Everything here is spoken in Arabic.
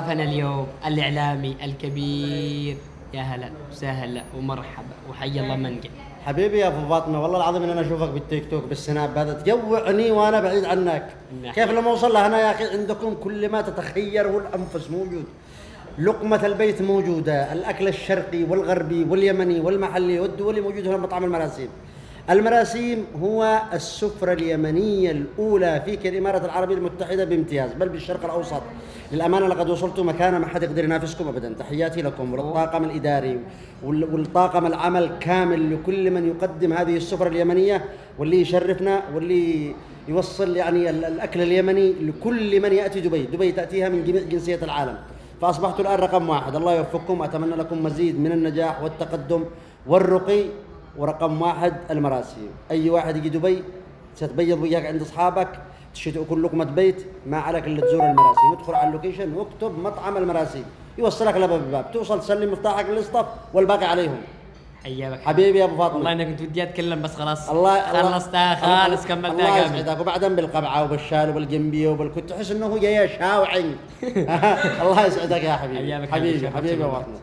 ضيفنا اليوم الإعلامي الكبير. يا هلا وسهلا ومرحبا وحي الله من جاء. حبيبي يا ابو فاطمه، والله العظيم ان انا اشوفك بالتيك توك بالسناب هذا تجوعني وانا بعيد عنك. كيف لما اوصل لهنا يا اخي؟ عندكم كل ما تتخيره الانفس موجود. لقمه البيت موجوده، الاكل الشرقي والغربي واليمني والمحلي والدولي موجود هنا مطعم المراسيم. المراسيم هو السفرة اليمنية الأولى في الإمارات العربية المتحدة بامتياز، بل بالشرق الأوسط. للأمانة لقد وصلتوا مكان ما حد يقدر ينافسكم أبدا. تحياتي لكم وللطاقم الإداري والطاقم العمل كامل، لكل من يقدم هذه السفرة اليمنية واللي يشرفنا واللي يوصل يعني الأكل اليمني لكل من يأتي دبي. دبي تأتيها من جنسية العالم، فأصبحتوا الآن رقم واحد. الله يوفقكم، أتمنى لكم مزيد من النجاح والتقدم والرقي. ورقم واحد المراسيم. أي واحد يجي دبي ستبيض وياك عند أصحابك، تأكل لقمة بيت، ما عليك إلا تزور المراسيم. ادخل على اللوكيشن واكتب مطعم المراسيم يوصلك لباب الباب، توصل تسلم مفتاحك للصف والباقي عليهم. حياك حبيبي يا ابو فاطمه، والله انا كنت ودي اتكلم بس خلاص الله خلصتها خالص، كملتها الله كامل. يسعدك. وبعدين بالقبعه وبالشال وبالجنبيه وبالكت تحس انه هو جاي شاوعي. الله يسعدك يا حبيبي. حياك حبيبي يا فاطمه.